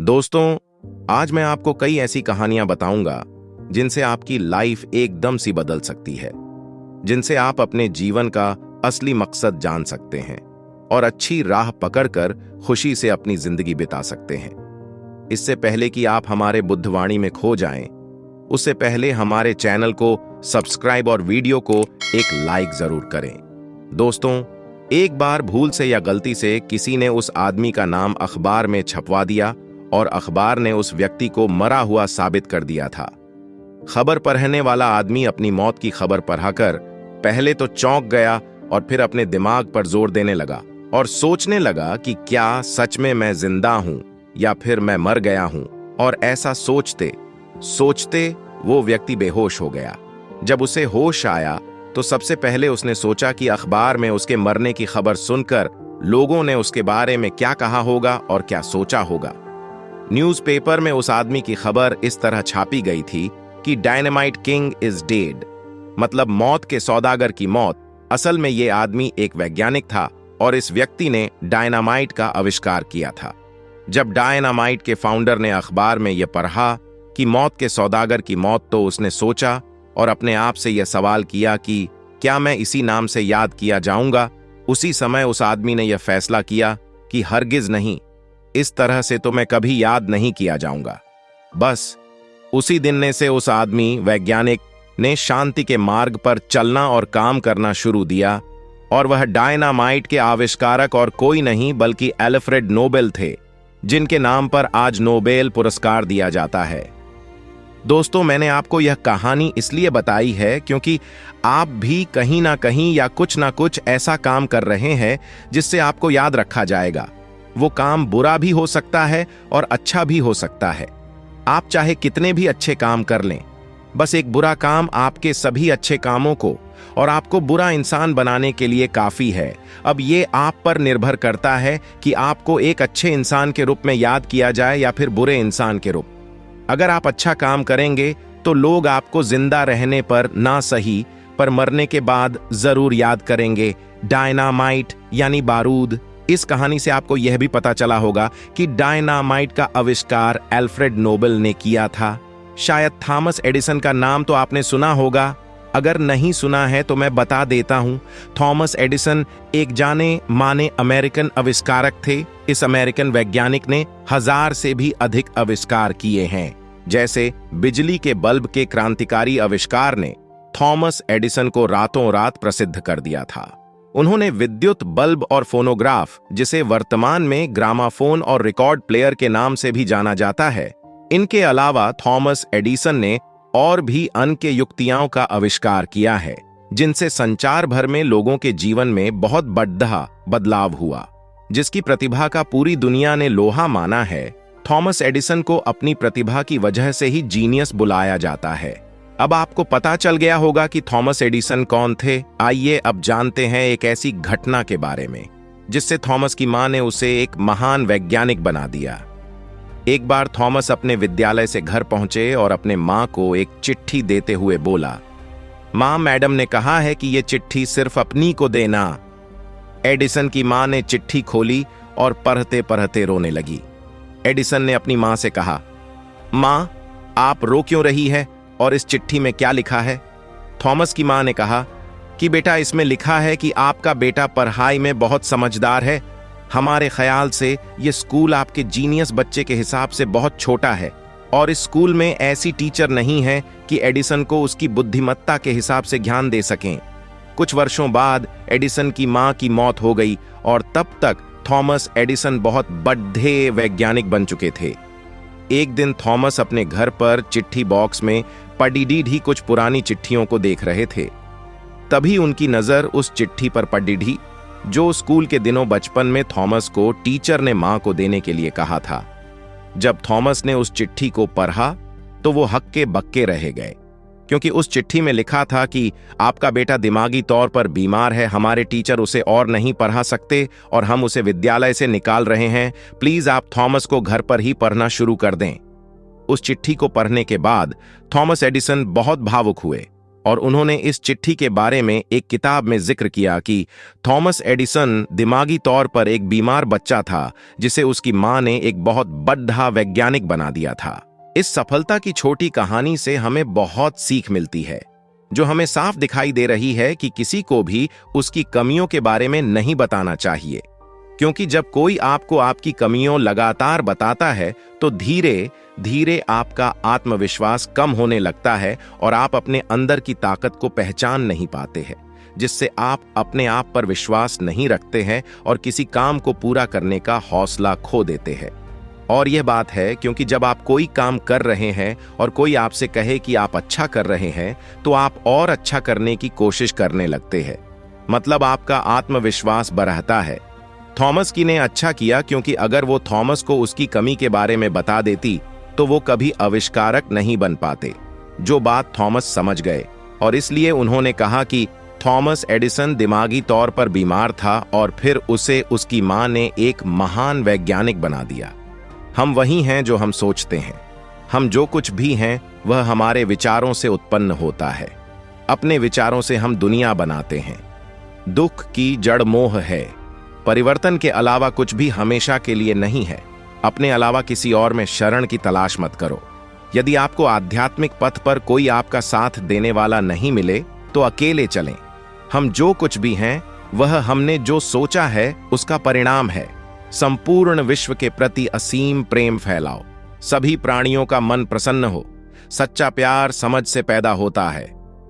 दोस्तों, आज मैं आपको कई ऐसी कहानियां बताऊंगा जिनसे आपकी लाइफ एकदम सी बदल सकती है, जिनसे आप अपने जीवन का असली मकसद जान सकते हैं और अच्छी राह पकड़कर खुशी से अपनी जिंदगी बिता सकते हैं। इससे पहले कि आप हमारे बुद्धवाणी में खो जाएं, उससे पहले हमारे चैनल को सब्सक्राइब और वीडियो को एक लाइक जरूर करें। दोस्तों, एक बार भूल से या गलती से किसी ने उस आदमी का नाम अखबार में छपवा दिया और अखबार ने उस व्यक्ति को मरा हुआ साबित कर दिया था। खबर पढ़ने वाला आदमी अपनी मौत की खबर पढ़ाकर पहले तो चौंक गया और फिर अपने दिमाग पर जोर देने लगा और सोचने लगा कि क्या सच में मैं जिंदा हूं या फिर मैं मर गया हूं। और ऐसा सोचते सोचते वो व्यक्ति बेहोश हो गया। जब उसे होश आया तो सबसे पहले उसने सोचा कि अखबार में उसके मरने की खबर सुनकर लोगों ने उसके बारे में क्या कहा होगा और क्या सोचा होगा। न्यूज़पेपर में उस आदमी की खबर इस तरह छापी गई थी कि डायनामाइट किंग इज डेड, मतलब मौत के सौदागर की मौत। असल में ये आदमी एक वैज्ञानिक था और इस व्यक्ति ने डायनामाइट का आविष्कार किया था। जब डायनामाइट के फाउंडर ने अखबार में यह पढ़ा कि मौत के सौदागर की मौत, तो उसने सोचा और अपने आप से यह सवाल किया कि क्या मैं इसी नाम से याद किया जाऊंगा। उसी समय उस आदमी ने यह फैसला किया कि हरगिज नहीं, इस तरह से तो मैं कभी याद नहीं किया जाऊंगा। बस उसी दिन से उस आदमी वैज्ञानिक ने शांति के मार्ग पर चलना और काम करना शुरू दिया और वह डायनामाइट के आविष्कारक और कोई नहीं बल्कि एल्फ्रेड नोबेल थे, जिनके नाम पर आज नोबेल पुरस्कार दिया जाता है। दोस्तों, मैंने आपको यह कहानी इसलिए बताई है क्योंकि आप भी कहीं ना कहीं या कुछ ना कुछ ऐसा काम कर रहे हैं जिससे आपको याद रखा जाएगा। वो काम बुरा भी हो सकता है और अच्छा भी हो सकता है। आप चाहे कितने भी अच्छे काम कर लें, बस एक बुरा काम आपके सभी अच्छे कामों को और आपको बुरा इंसान बनाने के लिए काफी है। अब ये आप पर निर्भर करता है कि आपको एक अच्छे इंसान के रूप में याद किया जाए या फिर बुरे इंसान के रूप। अगर आप अच्छा काम करेंगे तो लोग आपको जिंदा रहने पर ना सही पर मरने के बाद जरूर याद करेंगे। डायनामाइट यानी बारूद। इस कहानी से आपको यह भी पता चला होगा कि डायनामाइट का आविष्कार एल्फ्रेड नोबेल ने किया था। शायद थॉमस एडिसन का नाम तो आपने सुना होगा। अगर नहीं सुना है तो मैं बता देता हूं। थॉमस एडिसन एक जाने माने अमेरिकन आविष्कारक थे। इस अमेरिकन वैज्ञानिक ने 1000 से भी अधिक आविष्कार किए हैं। जैसे बिजली के बल्ब के क्रांतिकारी आविष्कार ने थॉमस एडिसन को रातों रात प्रसिद्ध कर दिया था। उन्होंने विद्युत बल्ब और फोनोग्राफ, जिसे वर्तमान में ग्रामाफोन और रिकॉर्ड प्लेयर के नाम से भी जाना जाता है, इनके अलावा थॉमस एडिसन ने और भी अन्य युक्तियों का आविष्कार किया है, जिनसे संचार भर में लोगों के जीवन में बहुत बड़ा बदलाव हुआ। जिसकी प्रतिभा का पूरी दुनिया ने लोहा माना है, थॉमस एडिसन को अपनी प्रतिभा की वजह से ही जीनियस बुलाया जाता है। अब आपको पता चल गया होगा कि थॉमस एडिसन कौन थे। आइए अब जानते हैं एक ऐसी घटना के बारे में जिससे थॉमस की मां ने उसे एक महान वैज्ञानिक बना दिया। एक बार थॉमस अपने विद्यालय से घर पहुंचे और अपने मां को एक चिट्ठी देते हुए बोला, मां, मैडम ने कहा है कि यह चिट्ठी सिर्फ अपनी को देना। एडिसन की मां ने चिट्ठी खोली और पढ़ते पढ़ते रोने लगी। एडिसन ने अपनी मां से कहा, मां, आप रो क्यों रही है और इस चिट्ठी में क्या लिखा है? थॉमस की मां ने कहा कि बेटा, इसमें लिखा है कि आपका बेटा पढ़ाई में बहुत समझदार है। हमारे ख्याल से यह स्कूल आपके जीनियस बच्चे के हिसाब से बहुत छोटा है और इस स्कूल में ऐसी टीचर नहीं है कि एडिसन को उसकी बुद्धिमत्ता के हिसाब से ज्ञान दे सकें। कुछ वर्षों बाद एडिसन की मां की मौत हो गई और तब तक थॉमस एडिसन बहुत बड़े वैज्ञानिक बन चुके थे। एक दिन थॉमस अपने घर पर चिट्ठी बॉक्स में पड़ी कुछ पुरानी चिट्ठियों को देख रहे थे। तभी उनकी नजर उस चिट्ठी पर पड़ी जो स्कूल के दिनों बचपन में थॉमस को टीचर ने मां को देने के लिए कहा था। जब थॉमस ने उस चिट्ठी को पढ़ा तो वो हक्के बक्के रह गए, क्योंकि उस चिट्ठी में लिखा था कि आपका बेटा दिमागी तौर पर बीमार है, हमारे टीचर उसे और नहीं पढ़ा सकते और हम उसे विद्यालय से निकाल रहे हैं। प्लीज आप थॉमस को घर पर ही पढ़ना शुरू कर दें। उस चिट्ठी को पढ़ने के बाद थॉमस एडिसन बहुत भावुक हुए और उन्होंने इस चिट्ठी के बारे में एक किताब में जिक्र किया कि थॉमस एडिसन दिमागी तौर पर एक बीमार बच्चा था जिसे उसकी मां ने एक बहुत बड़ा वैज्ञानिक बना दिया था। इस सफलता की छोटी कहानी से हमें बहुत सीख मिलती है, जो हमें साफ दिखाई दे रही है कि किसी को भी उसकी कमियों के बारे में नहीं बताना चाहिए, क्योंकि जब कोई आपको आपकी कमियों लगातार बताता है तो धीरे धीरे आपका आत्मविश्वास कम होने लगता है और आप अपने अंदर की ताकत को पहचान नहीं पाते हैं, जिससे आप अपने आप पर विश्वास नहीं रखते हैं और किसी काम को पूरा करने का हौसला खो देते हैं। और यह बात है क्योंकि जब आप कोई काम कर रहे हैं और कोई आपसे कहे कि आप अच्छा कर रहे हैं तो आप और अच्छा करने की कोशिश करने लगते हैं, मतलब आपका आत्मविश्वास बढ़ता है। थॉमस की ने अच्छा किया, क्योंकि अगर वो थॉमस को उसकी कमी के बारे में बता देती तो वो कभी आविष्कारक नहीं बन पाते, जो बात थॉमस समझ गए। और इसलिए उन्होंने कहा कि थॉमस एडिसन दिमागी तौर पर बीमार था और फिर उसे उसकी मां ने एक महान वैज्ञानिक बना दिया। हम वही हैं जो हम सोचते हैं। हम जो कुछ भी हैं वह हमारे विचारों से उत्पन्न होता है। अपने विचारों से हम दुनिया बनाते हैं। दुख की जड़ मोह है। परिवर्तन के अलावा कुछ भी हमेशा के लिए नहीं है। अपने अलावा किसी और में शरण की तलाश मत करो। यदि आपको आध्यात्मिक पथ पर कोई आपका साथ देने वाला नहीं मिले तो अकेले चलें। हम जो कुछ भी हैं वह हमने जो सोचा है उसका परिणाम है। संपूर्ण विश्व के प्रति असीम प्रेम फैलाओ। सभी प्राणियों का मन प्रसन्न हो। सच्चा प्यार समझ से पैदा होता है।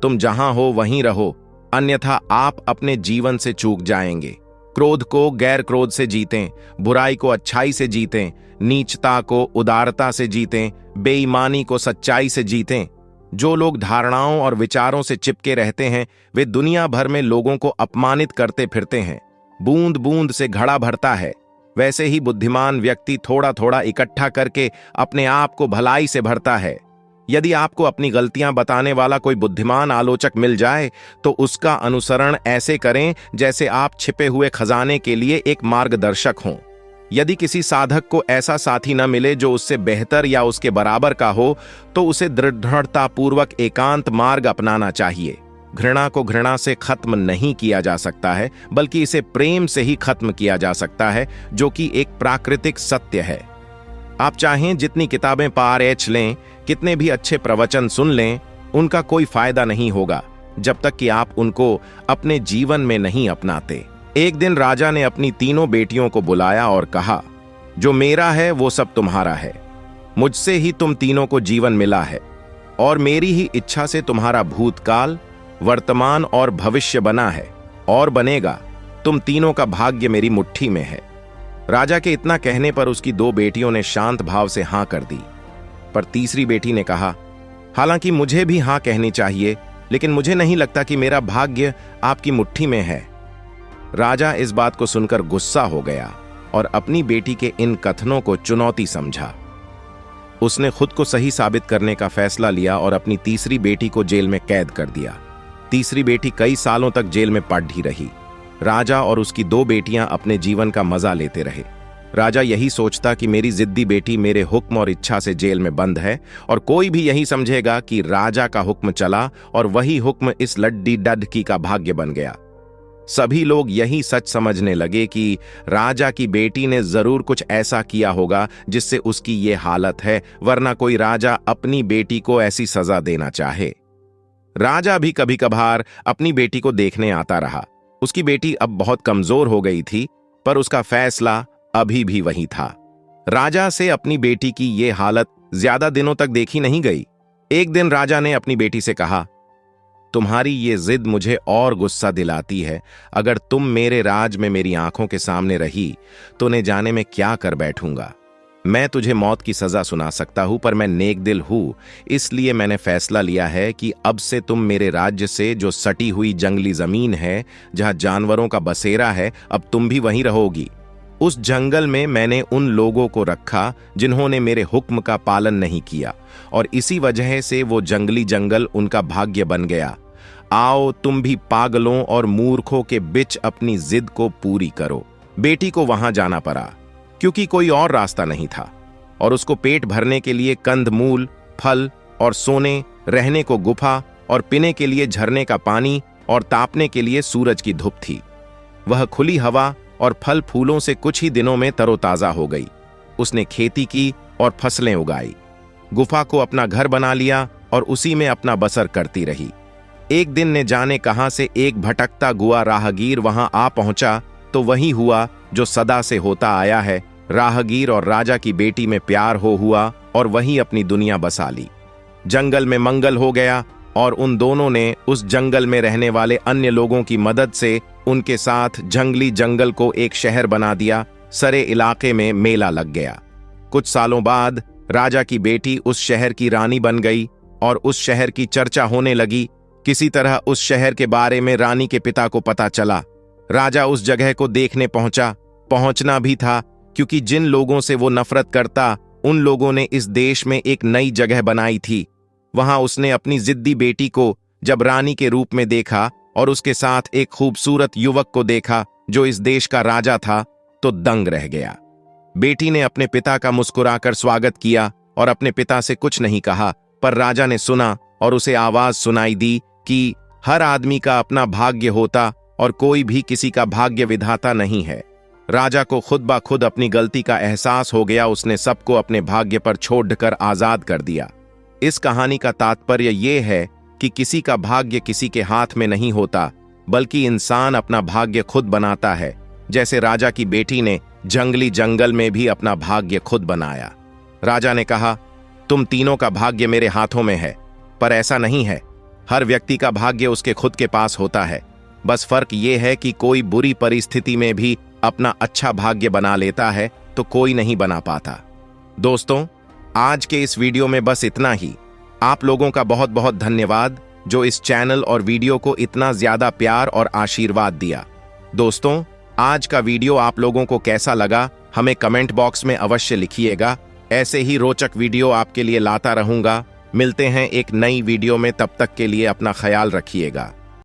तुम जहां हो वहीं रहो, अन्यथा आप अपने जीवन से चूक जाएंगे। क्रोध को गैर क्रोध से जीतें, बुराई को अच्छाई से जीतें, नीचता को उदारता से जीतें, बेईमानी को सच्चाई से जीतें। जो लोग धारणाओं और विचारों से चिपके रहते हैं वे दुनिया भर में लोगों को अपमानित करते फिरते हैं। बूंद बूंद से घड़ा भरता है, वैसे ही बुद्धिमान व्यक्ति थोड़ा थोड़ा इकट्ठा करके अपने आप को भलाई से भरता है। यदि आपको अपनी गलतियां बताने वाला कोई बुद्धिमान आलोचक मिल जाए तो उसका अनुसरण ऐसे करें जैसे आप छिपे हुए खजाने के लिए एक मार्गदर्शक हों। यदि किसी साधक को ऐसा साथी न मिले जो उससे बेहतर या उसके बराबर का हो तो उसे दृढ़तापूर्वक एकांत मार्ग अपनाना चाहिए। घृणा को घृणा से खत्म नहीं किया जा सकता है, बल्कि इसे प्रेम से ही खत्म किया जा सकता है, जो कि एक प्राकृतिक सत्य है। आप चाहें जितनी किताबें पार लें, कितने भी अच्छे प्रवचन सुन लें, उनका कोई फायदा नहीं होगा जब तक कि आप उनको अपने जीवन में नहीं अपनाते। एक दिन राजा ने अपनी तीनों बेटियों को बुलाया और कहा, जो मेरा है वो सब तुम्हारा है। मुझसे ही तुम तीनों को जीवन मिला है और मेरी ही इच्छा से तुम्हारा भूतकाल, वर्तमान और भविष्य बना है और बनेगा। तुम तीनों का भाग्य मेरी मुट्ठी में है। राजा के इतना कहने पर उसकी दो बेटियों ने शांत भाव से हां कर दी, पर तीसरी बेटी ने कहा, हालांकि मुझे भी हां कहनी चाहिए, लेकिन मुझे नहीं लगता कि मेरा भाग्य आपकी मुट्ठी में है। राजा इस बात को सुनकर गुस्सा हो गया और अपनी बेटी के इन कथनों को चुनौती समझा। उसने खुद को सही साबित करने का फैसला लिया और अपनी तीसरी बेटी को जेल में कैद कर दिया। तीसरी बेटी कई सालों तक जेल में पड़ी रही। राजा और उसकी दो बेटियां अपने जीवन का मजा लेते रहे। राजा यही सोचता कि मेरी जिद्दी बेटी मेरे हुक्म और इच्छा से जेल में बंद है और कोई भी यही समझेगा कि राजा का हुक्म चला और वही हुक्म इस लड्डी डडकी का भाग्य बन गया। सभी लोग यही सच समझने लगे कि राजा की बेटी ने जरूर कुछ ऐसा किया होगा जिससे उसकी ये हालत है, वरना कोई राजा अपनी बेटी को ऐसी सजा देना चाहे। राजा भी कभी कभार अपनी बेटी को देखने आता रहा। उसकी बेटी अब बहुत कमजोर हो गई थी, पर उसका फैसला अभी भी वही था। राजा से अपनी बेटी की ये हालत ज्यादा दिनों तक देखी नहीं गई। एक दिन राजा ने अपनी बेटी से कहा, तुम्हारी ये जिद मुझे और गुस्सा दिलाती है। अगर तुम मेरे राज में मेरी आंखों के सामने रही तो न जाने मैं क्या कर बैठूंगा। मैं तुझे मौत की सजा सुना सकता हूं, पर मैं नेक दिल हूं, इसलिए मैंने फैसला लिया है कि अब से तुम मेरे राज्य से, जो सटी हुई जंगली जमीन है जहां जानवरों का बसेरा है, अब तुम भी वहीं रहोगी। उस जंगल में मैंने उन लोगों को रखा जिन्होंने मेरे हुक्म का पालन नहीं किया, और इसी वजह से वो जंगली जंगल उनका भाग्य बन गया। आओ तुम भी पागलों और मूर्खों के बीच अपनी जिद को पूरी करो। बेटी को वहां जाना पड़ा क्योंकि कोई और रास्ता नहीं था, और उसको पेट भरने के लिए कंदमूल, फल और सोने, रहने को गुफा और पीने के लिए झरने का पानी और तापने के लिए सूरज की धूप थी। वह खुली हवा और फल फूलों से कुछ ही दिनों में तरोताजा हो गई। उसने खेती की और फसलें उगाई, गुफा को अपना घर बना लिया और उसी में अपना बसर करती रही। एक दिन ने जाने कहां से एक भटकता गुआ राहगीर वहां आ पहुंचा तो वही हुआ जो सदा से होता आया है। राहगीर और राजा की बेटी में प्यार हो हुआ और वही अपनी दुनिया बसा ली। जंगल में मंगल हो गया और उन दोनों ने उस जंगल में रहने वाले अन्य लोगों की मदद से उनके साथ जंगली जंगल को एक शहर बना दिया। सारे इलाके में मेला लग गया। कुछ सालों बाद राजा की बेटी उस शहर की रानी बन गई और उस शहर की चर्चा होने लगी। किसी तरह उस शहर के बारे में रानी के पिता को पता चला। राजा उस जगह को देखने पहुंचना भी था, क्योंकि जिन लोगों से वो नफरत करता उन लोगों ने इस देश में एक नई जगह बनाई थी। वहां उसने अपनी जिद्दी बेटी को जब रानी के रूप में देखा और उसके साथ एक खूबसूरत युवक को देखा जो इस देश का राजा था, तो दंग रह गया। बेटी ने अपने पिता का मुस्कुराकर स्वागत किया और अपने पिता से कुछ नहीं कहा, पर राजा ने सुना और उसे आवाज सुनाई दी कि हर आदमी का अपना भाग्य होता और कोई भी किसी का भाग्य विधाता नहीं है। राजा को खुद ब खुद अपनी गलती का एहसास हो गया। उसने सबको अपने भाग्य पर छोड़कर आजाद कर दिया। इस कहानी का तात्पर्य यह है कि किसी का भाग्य किसी के हाथ में नहीं होता, बल्कि इंसान अपना भाग्य खुद बनाता है। जैसे राजा की बेटी ने जंगली जंगल में भी अपना भाग्य खुद बनाया। राजा ने कहा, तुम तीनों का भाग्य मेरे हाथों में है, पर ऐसा नहीं है। हर व्यक्ति का भाग्य उसके खुद के पास होता है। बस फर्क यह है कि कोई बुरी परिस्थिति में भी अपना अच्छा भाग्य बना लेता है तो कोई नहीं बना पाता। दोस्तों, आज के इस वीडियो में बस इतना ही। आप लोगों का बहुत बहुत धन्यवाद जो इस चैनल और वीडियो को इतना ज्यादा प्यार और आशीर्वाद दिया। दोस्तों, आज का वीडियो आप लोगों को कैसा लगा हमें कमेंट बॉक्स में अवश्य लिखिएगा। ऐसे ही रोचक वीडियो आपके लिए लाता रहूंगा। मिलते हैं एक नई वीडियो में, तब तक के लिए अपना ख्याल रखिएगा।